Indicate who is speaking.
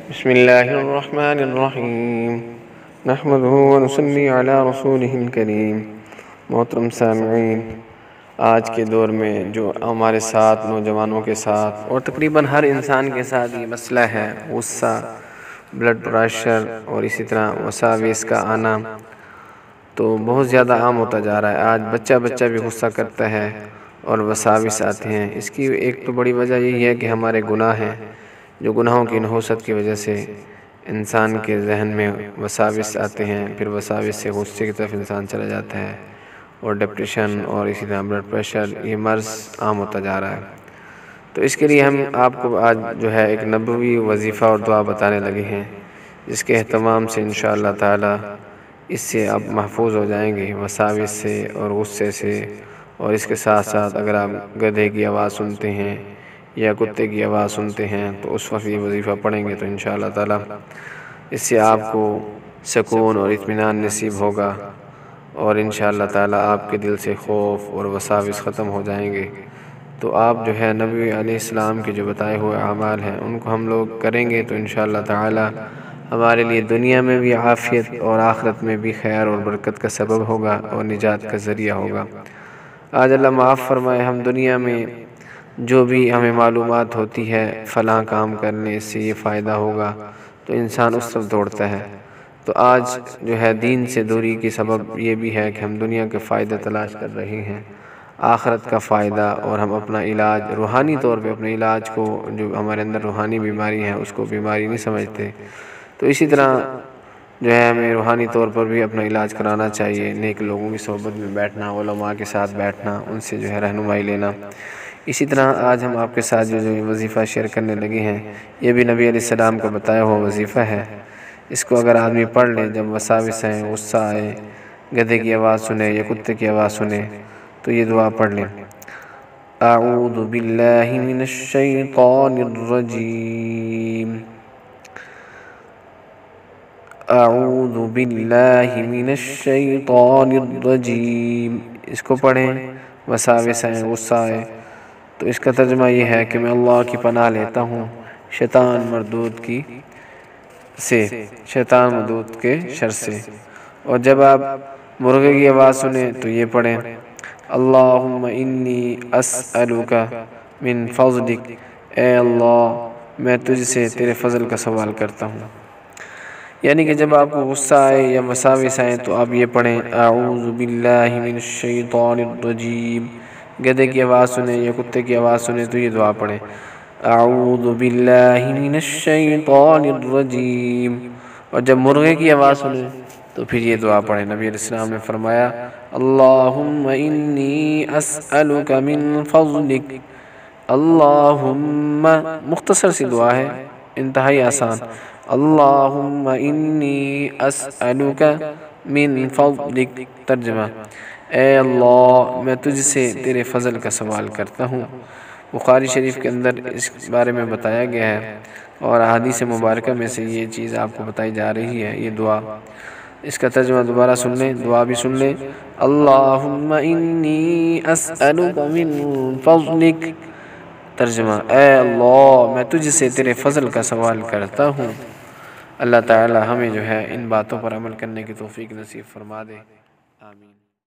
Speaker 1: بسم اللہ الرحمن الرحیم نحمدہ ونصلی علی رسولہ الکریم۔ محترم سامعین، آج کے دور میں جو ہمارے ساتھ نوجوانوں کے ساتھ اور تقریباً ہر انسان کے ساتھ یہ مسئلہ ہے، غصہ، بلڈ پریشر اور اسی طرح وساوس کا آنا تو بہت زیادہ عام ہوتا جا رہا ہے۔ آج بچہ بھی غصہ کرتا ہے اور وساوس آتے ہیں۔ اس کی ایک تو بڑی وجہ یہی ہے کہ ہمارے گناہ ہیں، جو گناہوں کی نحوست کی وجہ سے انسان کے ذہن میں وساوس آتے ہیں، پھر وساوس سے غصے کی طرف انسان چلا جاتا ہے اور ڈپریشن اور اسی طرح بلڈ پریشر، یہ مرض عام ہوتا جا رہا ہے۔ تو اس کے لیے ہم آپ کو آج جو ہے ایک نبوی وظیفہ اور دعا بتانے لگے ہیں، جس کے اہتمام سے انشاءاللہ تعالی اس سے آپ محفوظ ہو جائیں گے، وساوس سے اور غصے سے۔ اور اس کے ساتھ ساتھ اگر آپ گدھے کی آواز سنتے ہیں یا کتے کی آواز سنتے ہیں تو اس وقت یہ وظیفہ پڑھیں گے تو انشاءاللہ تعالی اس سے آپ کو سکون اور اطمینان نصیب ہوگا، اور انشاءاللہ تعالی آپ کے دل سے خوف اور وساوس ختم ہو جائیں گے۔ تو آپ جو ہے نبی علیہ السلام کے جو بتائے ہوئے اعمال ہیں ان کو ہم لوگ کریں گے تو انشاءاللہ تعالی ہمارے لیے دنیا میں بھی عافیت اور آخرت میں بھی خیر اور برکت کا سبب ہوگا اور نجات کا ذریعہ ہوگا۔ آج اللہ معاف فرمائے، ہم دنیا میں جو بھی ہمیں معلومات ہوتی ہے فلاں کام کرنے سے یہ فائدہ ہوگا تو انسان اس طرف دوڑتا ہے۔ تو آج جو ہے دین سے دوری کی سبب یہ بھی ہے کہ ہم دنیا کے فائدے تلاش کر رہے ہیں، آخرت کا فائدہ، اور ہم اپنا علاج روحانی طور پہ اپنے علاج کو، جو ہمارے اندر روحانی بیماری ہے اس کو بیماری نہیں سمجھتے۔ تو اسی طرح جو ہے ہمیں روحانی طور پر بھی اپنا علاج کرانا چاہیے، نیک لوگوں کی صحبت میں بیٹھنا، علماء کے ساتھ بیٹھنا، ان سے جو ہے رہنمائی لینا۔ اسی طرح آج ہم آپ کے ساتھ جو وظیفہ شیئر کرنے لگے ہیں یہ بھی نبی علیہ السلام کا بتایا ہوا وظیفہ ہے۔ اس کو اگر آدمی پڑھ لے، جب وساوس آئے، غصہ آئے، گدھے کی آواز سنے یا کتے کی آواز سنے تو یہ دعا پڑھ لیں۔ اعوذ باللہ من الشیطان الرجیم، اعوذ باللہ من الشیطان الرجیم۔ اس کو پڑھیں، وساوس آئے، غصہ آئے تو اس کا ترجمہ یہ ہے کہ میں اللہ کی پناہ لیتا ہوں شیطان مردود کے شر سے۔ اور جب آپ مرغے کی آواز سنیں تو یہ پڑھیں، اللہم انی اسألک من فضلک، اے اللہ میں تجھ سے تیرے فضل کا سوال کرتا ہوں۔ یعنی کہ جب آپ کو غصہ آئے یا وساوس آئے تو آپ یہ پڑھیں، اعوذ باللہ من الشیطان الرجیم۔ گدھے کی آواز سنیں یا کتے کی آواز سنیں تو یہ دعا پڑھیں، اعوذ باللہ من الشیطان الرجیم۔ اور جب مرغے کی آواز سنیں تو پھر یہ دعا پڑھیں۔ نبی علیہ السلام نے فرمایا، اللہم انی اسألک من فضلک، اللہم، مختصر سی دعا ہے، انتہائی آسان، اللہم انی اسألک من فضلک، ترجمہ، اے اللہ میں تجھ سے تیرے فضل کا سوال کرتا ہوں۔ بخاری شریف کے اندر اس بارے میں بتایا گیا ہے، اور احادیث مبارکہ میں سے یہ چیز آپ کو بتائی جا رہی ہے، یہ دعا۔ اس کا ترجمہ دوبارہ سن لیں، دعا بھی سن لیں، اللہم انی اسألک من فضلک، ترجمہ، اے اللہ میں تجھ سے تیرے فضل کا سوال کرتا ہوں۔ اللہ تعالی ہمیں جو ہے ان باتوں پر عمل کرنے کی توفیق نصیب فرما دے، آمین۔